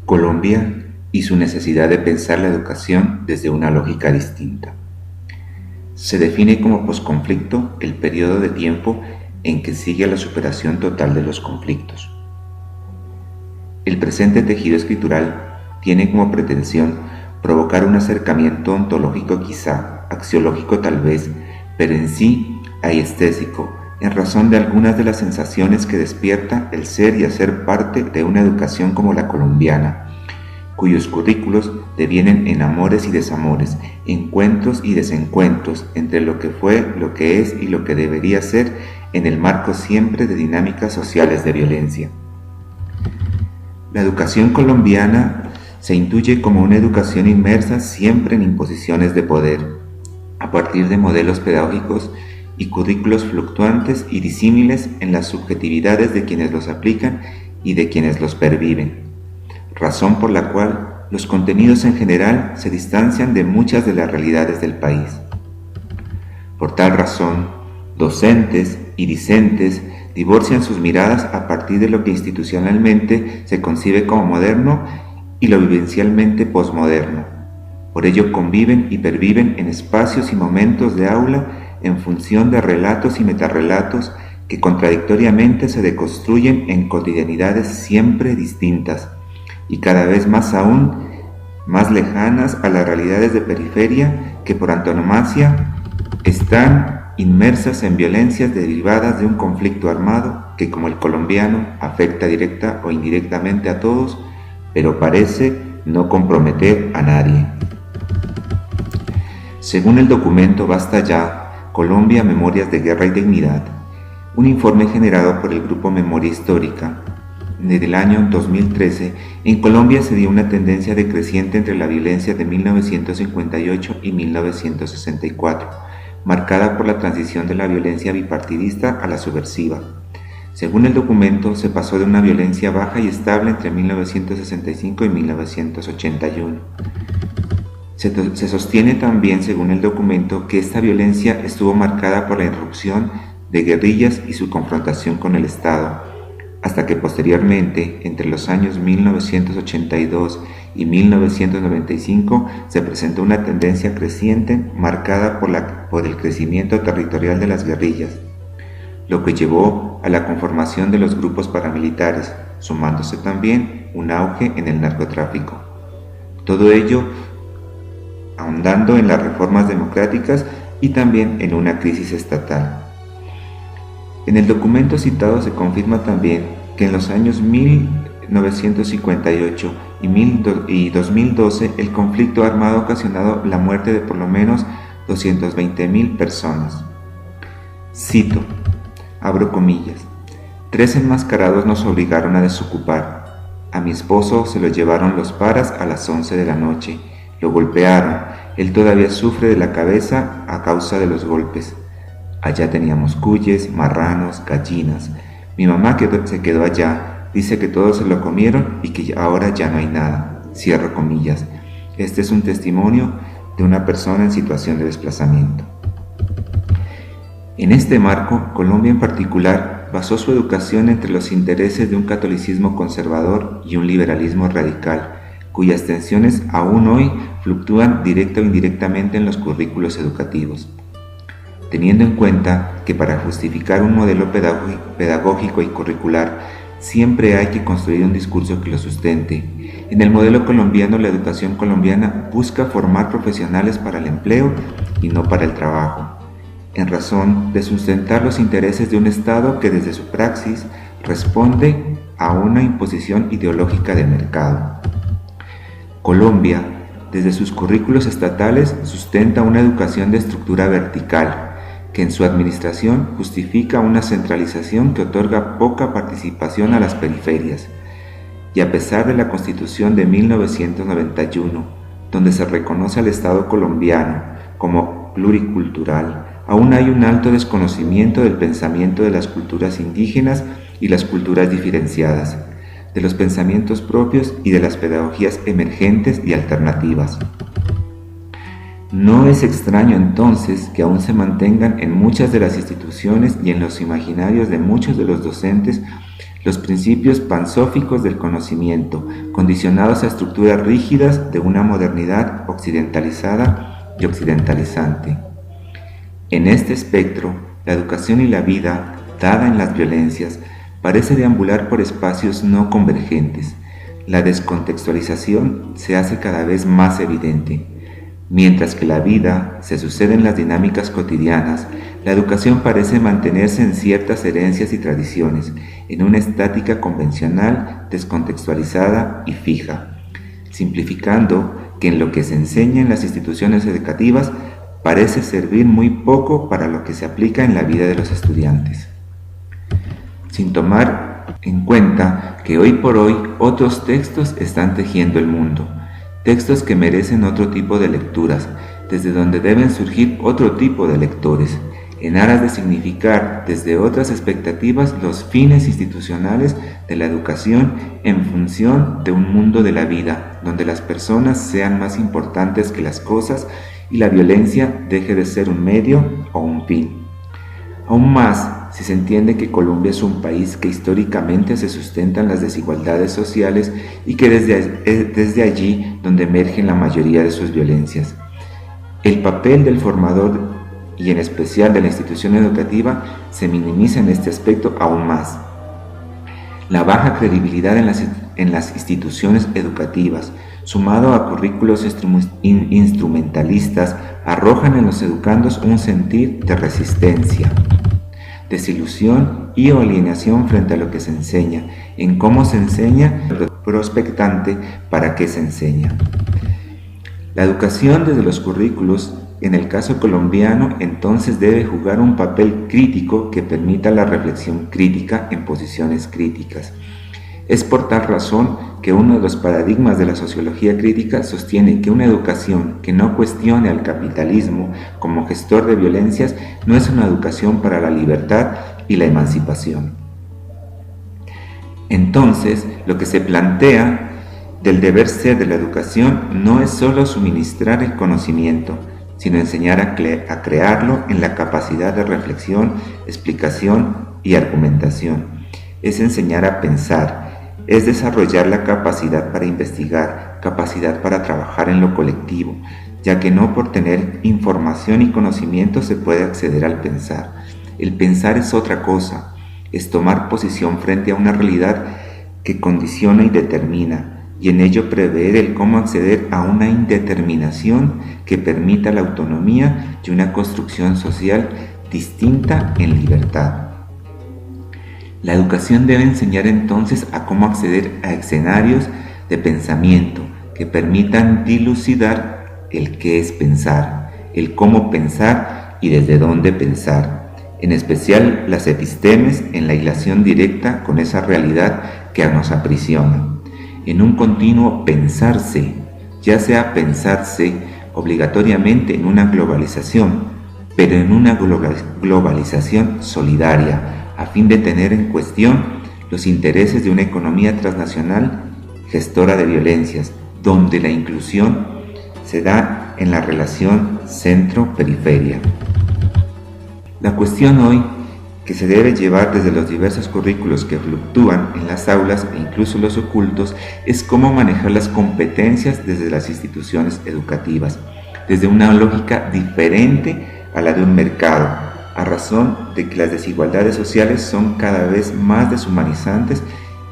Colombia y su necesidad de pensar la educación desde una lógica distinta. Se define como posconflicto el periodo de tiempo en que sigue a la superación total de los conflictos. El presente tejido escritural tiene como pretensión provocar un acercamiento ontológico quizá, axiológico tal vez, pero en sí aiestésico, en razón de algunas de las sensaciones que despierta el ser y hacer parte de una educación como la colombiana, cuyos currículos devienen en amores y desamores, encuentros y desencuentros entre lo que fue, lo que es y lo que debería ser, en el marco siempre de dinámicas sociales de violencia. La educación colombiana se intuye como una educación inmersa siempre en imposiciones de poder, a partir de modelos pedagógicos y currículos fluctuantes y disímiles en las subjetividades de quienes los aplican y de quienes los perviven, razón por la cual los contenidos en general se distancian de muchas de las realidades del país. Por tal razón, docentes y discentes divorcian sus miradas a partir de lo que institucionalmente se concibe como moderno y lo vivencialmente posmoderno. Por ello conviven y perviven en espacios y momentos de aula en función de relatos y metarrelatos que contradictoriamente se deconstruyen en cotidianidades siempre distintas y cada vez más aún más lejanas a las realidades de periferia que por antonomasia están inmersas en violencias derivadas de un conflicto armado que, como el colombiano, afecta directa o indirectamente a todos, pero parece no comprometer a nadie. Según el documento Basta Ya, Colombia, Memorias de Guerra y Dignidad, un informe generado por el Grupo Memoria Histórica, desde el año 2013, en Colombia se dio una tendencia decreciente entre la violencia de 1958 y 1964, marcada por la transición de la violencia bipartidista a la subversiva. Según el documento, se pasó de una violencia baja y estable entre 1965 y 1981. Se sostiene también, según el documento, que esta violencia estuvo marcada por la irrupción de guerrillas y su confrontación con el Estado, hasta que posteriormente, entre los años 1982 y 1995, se presentó una tendencia creciente marcada por el crecimiento territorial de las guerrillas, lo que llevó a la conformación de los grupos paramilitares, sumándose también un auge en el narcotráfico. Todo ello ahondando en las reformas democráticas y también en una crisis estatal. En el documento citado se confirma también que en los años 1958 y 2012 el conflicto armado ha ocasionado la muerte de por lo menos 220.000 personas. Cito, abro comillas, 3 enmascarados nos obligaron a desocupar. A mi esposo se lo llevaron los paras a las 11 de la noche. Lo golpearon, él todavía sufre de la cabeza a causa de los golpes. Allá teníamos cuyes, marranos, gallinas. Mi mamá se quedó allá, dice que todos se lo comieron y que ahora ya no hay nada. Cierro comillas. Este es un testimonio de una persona en situación de desplazamiento. En este marco, Colombia en particular basó su educación entre los intereses de un catolicismo conservador y un liberalismo radical, cuyas tensiones aún hoy fluctúan directa o indirectamente en los currículos educativos. Teniendo en cuenta que para justificar un modelo pedagógico y curricular siempre hay que construir un discurso que lo sustente. En el modelo colombiano, la educación colombiana busca formar profesionales para el empleo y no para el trabajo, en razón de sustentar los intereses de un Estado que desde su praxis responde a una imposición ideológica de mercado. Colombia, desde sus currículos estatales, sustenta una educación de estructura vertical, que en su administración justifica una centralización que otorga poca participación a las periferias. Y a pesar de la Constitución de 1991, donde se reconoce al Estado colombiano como pluricultural, aún hay un alto desconocimiento del pensamiento de las culturas indígenas y las culturas diferenciadas, de los pensamientos propios y de las pedagogías emergentes y alternativas. No es extraño entonces que aún se mantengan en muchas de las instituciones y en los imaginarios de muchos de los docentes los principios pansóficos del conocimiento, condicionados a estructuras rígidas de una modernidad occidentalizada y occidentalizante. En este espectro, la educación y la vida, dada en las violencias, parece deambular por espacios no convergentes. La descontextualización se hace cada vez más evidente. Mientras que la vida se sucede en las dinámicas cotidianas, la educación parece mantenerse en ciertas herencias y tradiciones, en una estática convencional, descontextualizada y fija, simplificando que en lo que se enseña en las instituciones educativas parece servir muy poco para lo que se aplica en la vida de los estudiantes. Sin tomar en cuenta que hoy por hoy otros textos están tejiendo el mundo, textos que merecen otro tipo de lecturas, desde donde deben surgir otro tipo de lectores, en aras de significar desde otras expectativas los fines institucionales de la educación en función de un mundo de la vida, donde las personas sean más importantes que las cosas y la violencia deje de ser un medio o un fin. Aún más, si se entiende que Colombia es un país que históricamente se sustentan las desigualdades sociales y que desde allí donde emergen la mayoría de sus violencias. El papel del formador y en especial de la institución educativa se minimiza en este aspecto aún más. La baja credibilidad en las instituciones educativas, sumado a currículos instrumentalistas, arrojan en los educandos un sentir de resistencia, desilusión y o alienación frente a lo que se enseña, en cómo se enseña, prospectante para qué se enseña. La educación desde los currículos, en el caso colombiano, entonces debe jugar un papel crítico que permita la reflexión crítica en posiciones críticas. Es por tal razón que uno de los paradigmas de la sociología crítica sostiene que una educación que no cuestione al capitalismo como gestor de violencias no es una educación para la libertad y la emancipación. Entonces, lo que se plantea del deber ser de la educación no es solo suministrar el conocimiento, sino enseñar a crearlo en la capacidad de reflexión, explicación y argumentación. Es enseñar a pensar, es desarrollar la capacidad para investigar, capacidad para trabajar en lo colectivo, ya que no por tener información y conocimiento se puede acceder al pensar. El pensar es otra cosa, es tomar posición frente a una realidad que condiciona y determina, y en ello prever el cómo acceder a una indeterminación que permita la autonomía y una construcción social distinta en libertad. La educación debe enseñar entonces a cómo acceder a escenarios de pensamiento que permitan dilucidar el qué es pensar, el cómo pensar y desde dónde pensar, en especial las epistemes en la hilación directa con esa realidad que nos aprisiona, en un continuo pensarse, ya sea pensarse obligatoriamente en una globalización, pero en una globalización solidaria, a fin de tener en cuestión los intereses de una economía transnacional gestora de violencias, donde la inclusión se da en la relación centro-periferia. La cuestión hoy que se debe llevar desde los diversos currículos que fluctúan en las aulas e incluso los ocultos es cómo manejar las competencias desde las instituciones educativas, desde una lógica diferente a la de un mercado, a razón de que las desigualdades sociales son cada vez más deshumanizantes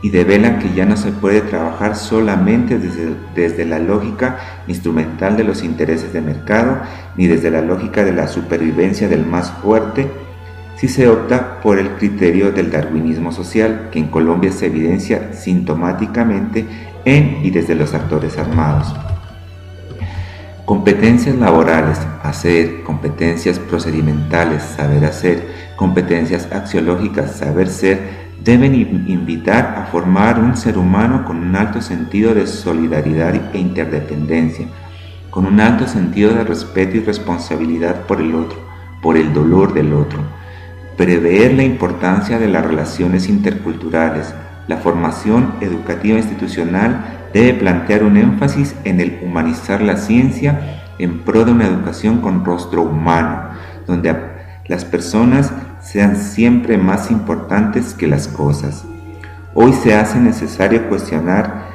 y develan que ya no se puede trabajar solamente desde la lógica instrumental de los intereses de mercado, ni desde la lógica de la supervivencia del más fuerte, si se opta por el criterio del darwinismo social, que en Colombia se evidencia sintomáticamente en y desde los actores armados. Competencias laborales, hacer, competencias procedimentales, saber hacer, competencias axiológicas, saber ser, deben invitar a formar un ser humano con un alto sentido de solidaridad e interdependencia, con un alto sentido de respeto y responsabilidad por el otro, por el dolor del otro. Prever la importancia de las relaciones interculturales. La formación educativa institucional debe plantear un énfasis en el humanizar la ciencia en pro de una educación con rostro humano, donde las personas sean siempre más importantes que las cosas. Hoy se hace necesario cuestionar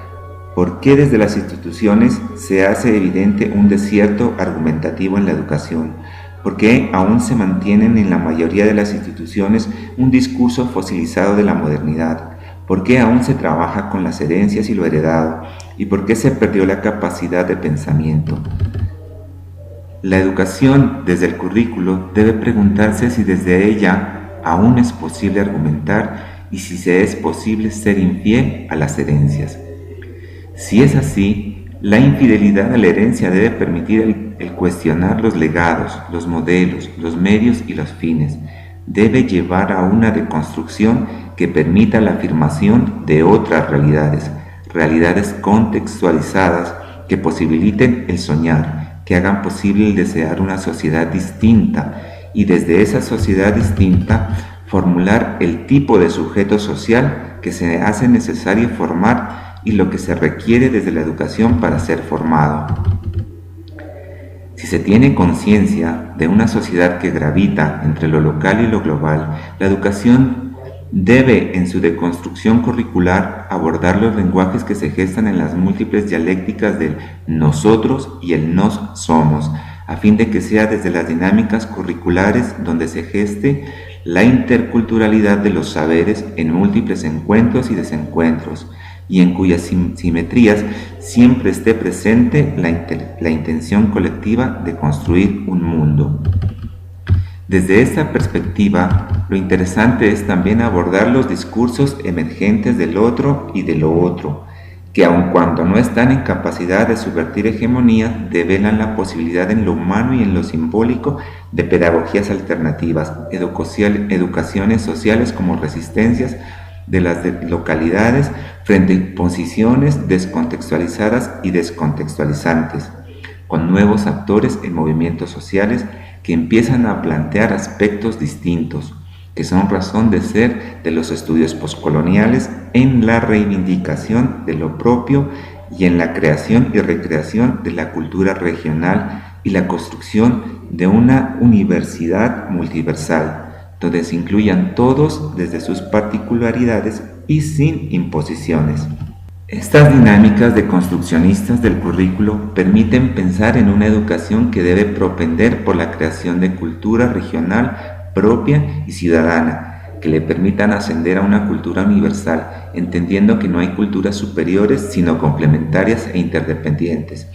por qué desde las instituciones se hace evidente un desierto argumentativo en la educación, por qué aún se mantienen en la mayoría de las instituciones un discurso fosilizado de la modernidad, por qué aún se trabaja con las herencias y lo heredado, y por qué se perdió la capacidad de pensamiento. La educación desde el currículo debe preguntarse si desde ella aún es posible argumentar y si se es posible ser infiel a las herencias. Si es así, la infidelidad a la herencia debe permitir el cuestionar los legados, los modelos, los medios y los fines. Debe llevar a una deconstrucción que permita la afirmación de otras realidades, realidades contextualizadas que posibiliten el soñar, que hagan posible el desear una sociedad distinta y desde esa sociedad distinta formular el tipo de sujeto social que se hace necesario formar y lo que se requiere desde la educación para ser formado. Si se tiene conciencia de una sociedad que gravita entre lo local y lo global, la educación debe en su deconstrucción curricular abordar los lenguajes que se gestan en las múltiples dialécticas del nosotros y el nos somos, a fin de que sea desde las dinámicas curriculares donde se geste la interculturalidad de los saberes en múltiples encuentros y desencuentros, y en cuyas simetrías siempre esté presente la intención colectiva de construir un mundo. Desde esta perspectiva, lo interesante es también abordar los discursos emergentes del otro y de lo otro, que aun cuando no están en capacidad de subvertir hegemonías, develan la posibilidad en lo humano y en lo simbólico de pedagogías alternativas, educaciones sociales como resistencias de las localidades frente a posiciones descontextualizadas y descontextualizantes, con nuevos actores en movimientos sociales que empiezan a plantear aspectos distintos, que son razón de ser de los estudios poscoloniales en la reivindicación de lo propio y en la creación y recreación de la cultura regional y la construcción de una universidad multiversal, donde se incluyan todos desde sus particularidades y sin imposiciones. Estas dinámicas deconstruccionistas del currículo permiten pensar en una educación que debe propender por la creación de cultura regional propia y ciudadana, que le permitan ascender a una cultura universal, entendiendo que no hay culturas superiores sino complementarias e interdependientes.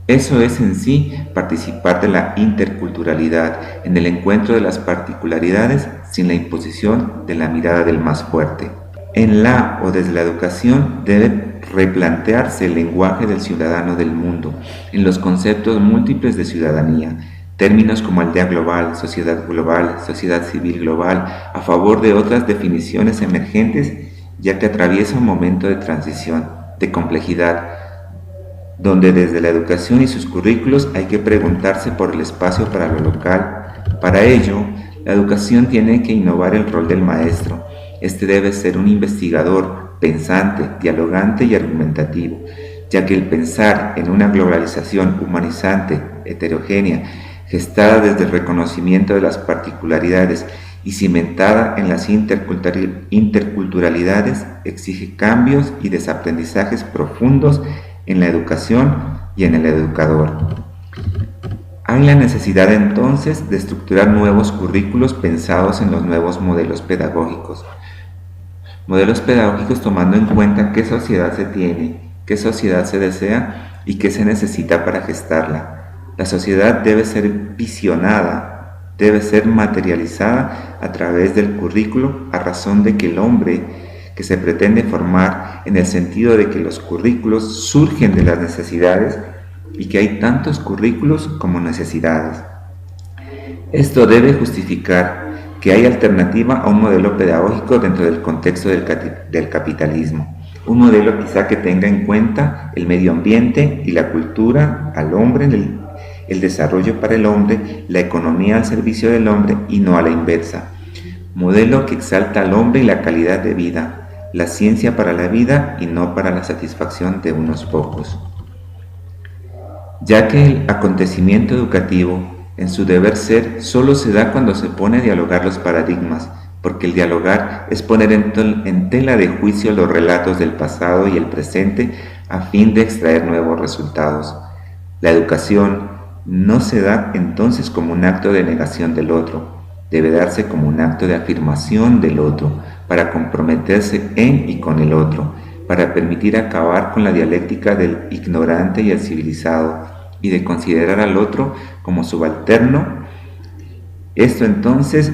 Eso es en sí participar de la interculturalidad, en el encuentro de las particularidades sin la imposición de la mirada del más fuerte. En la o desde la educación debe replantearse el lenguaje del ciudadano del mundo, en los conceptos múltiples de ciudadanía, términos como aldea global, sociedad civil global, a favor de otras definiciones emergentes, ya que atraviesa un momento de transición, de complejidad, donde desde la educación y sus currículos hay que preguntarse por el espacio para lo local. Para ello, la educación tiene que innovar el rol del maestro. Este debe ser un investigador, pensante, dialogante y argumentativo, ya que el pensar en una globalización humanizante, heterogénea, gestada desde el reconocimiento de las particularidades y cimentada en las interculturalidades, exige cambios y desaprendizajes profundos en la educación y en el educador. Hay la necesidad entonces de estructurar nuevos currículos pensados en los nuevos modelos pedagógicos tomando en cuenta qué sociedad se tiene, qué sociedad se desea y qué se necesita para gestarla. La sociedad debe ser visionada, debe ser materializada a través del currículo a razón de que el hombre que se pretende formar, en el sentido de que los currículos surgen de las necesidades y que hay tantos currículos como necesidades. Esto debe justificar que hay alternativa a un modelo pedagógico dentro del contexto del capitalismo, un modelo quizá que tenga en cuenta el medio ambiente y la cultura al hombre, el desarrollo para el hombre, la economía al servicio del hombre y no a la inversa, modelo que exalta al hombre y la calidad de vida, la ciencia para la vida y no para la satisfacción de unos pocos. Ya que el acontecimiento educativo, en su deber ser, solo se da cuando se pone a dialogar los paradigmas, porque el dialogar es poner en tela de juicio los relatos del pasado y el presente a fin de extraer nuevos resultados. La educación no se da entonces como un acto de negación del otro, debe darse como un acto de afirmación del otro, para comprometerse en y con el otro, para permitir acabar con la dialéctica del ignorante y el civilizado, y de considerar al otro como subalterno. Esto entonces,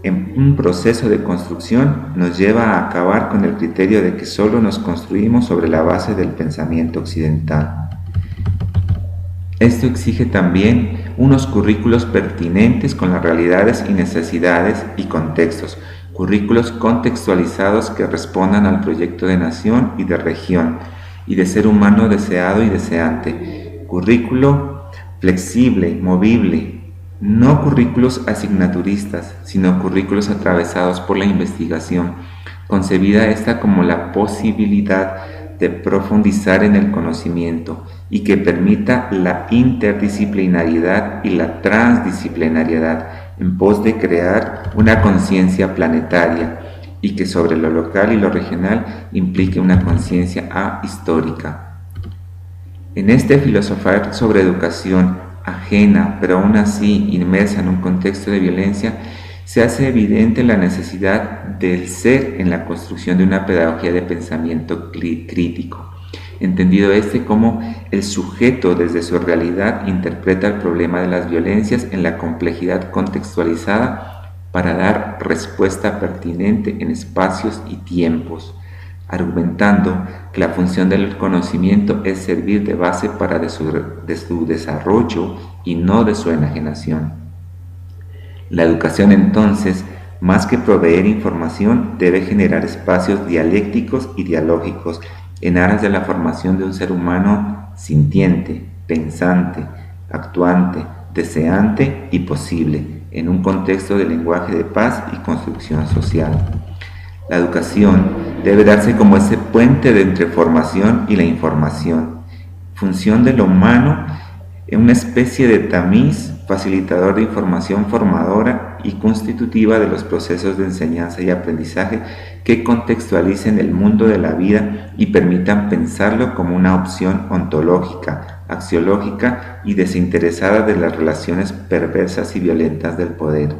en un proceso de construcción, nos lleva a acabar con el criterio de que solo nos construimos sobre la base del pensamiento occidental. Esto exige también unos currículos pertinentes con las realidades y necesidades y contextos, currículos contextualizados que respondan al proyecto de nación y de región y de ser humano deseado y deseante, currículo flexible, movible, no currículos asignaturistas, sino currículos atravesados por la investigación, concebida esta como la posibilidad de profundizar en el conocimiento y que permita la interdisciplinariedad y la transdisciplinariedad en pos de crear una conciencia planetaria y que sobre lo local y lo regional implique una conciencia ahistórica. En este filosofar sobre educación ajena, pero aún así inmersa en un contexto de violencia, se hace evidente la necesidad del ser en la construcción de una pedagogía de pensamiento crítico, entendido como el sujeto desde su realidad interpreta el problema de las violencias en la complejidad contextualizada para dar respuesta pertinente en espacios y tiempos, argumentando que la función del conocimiento es servir de base para de su desarrollo y no de su enajenación. La educación entonces, más que proveer información, debe generar espacios dialécticos y dialógicos en aras de la formación de un ser humano sintiente, pensante, actuante, deseante y posible, en un contexto de lenguaje de paz y construcción social. La educación debe darse como ese puente entre formación y la información, función de lo humano en una especie de tamiz facilitador de información formadora y constitutiva de los procesos de enseñanza y aprendizaje que contextualicen el mundo de la vida y permitan pensarlo como una opción ontológica, axiológica y desinteresada de las relaciones perversas y violentas del poder,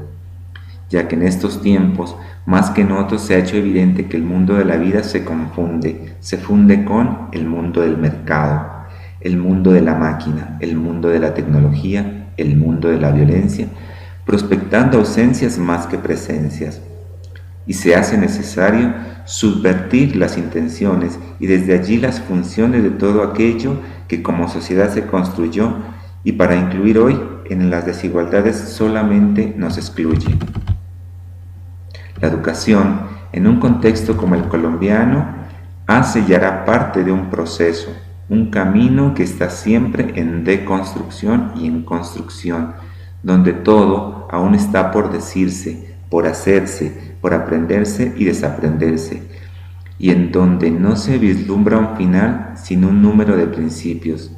ya que en estos tiempos, más que en otros, se ha hecho evidente que el mundo de la vida se funde con el mundo del mercado, el mundo de la máquina, el mundo de la tecnología, el mundo de la violencia, prospectando ausencias más que presencias. Y se hace necesario subvertir las intenciones y desde allí las funciones de todo aquello que como sociedad se construyó y para incluir hoy en las desigualdades solamente nos excluye. La educación, en un contexto como el colombiano, hace y hará parte de un proceso, un camino que está siempre en deconstrucción y en construcción, donde todo aún está por decirse, por hacerse, por aprenderse y desaprenderse, y en donde no se vislumbra un final sino un número de principios.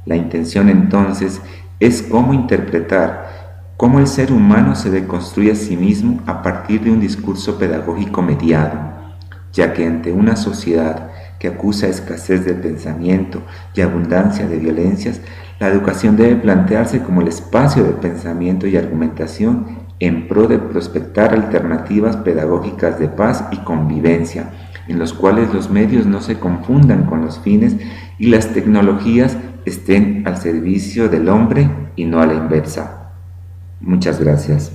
La intención entonces es cómo interpretar, cómo el ser humano se deconstruye a sí mismo a partir de un discurso pedagógico mediado, ya que ante una sociedad que acusa escasez de pensamiento y abundancia de violencias, la educación debe plantearse como el espacio de pensamiento y argumentación en pro de prospectar alternativas pedagógicas de paz y convivencia, en los cuales los medios no se confundan con los fines y las tecnologías estén al servicio del hombre y no a la inversa. Muchas gracias.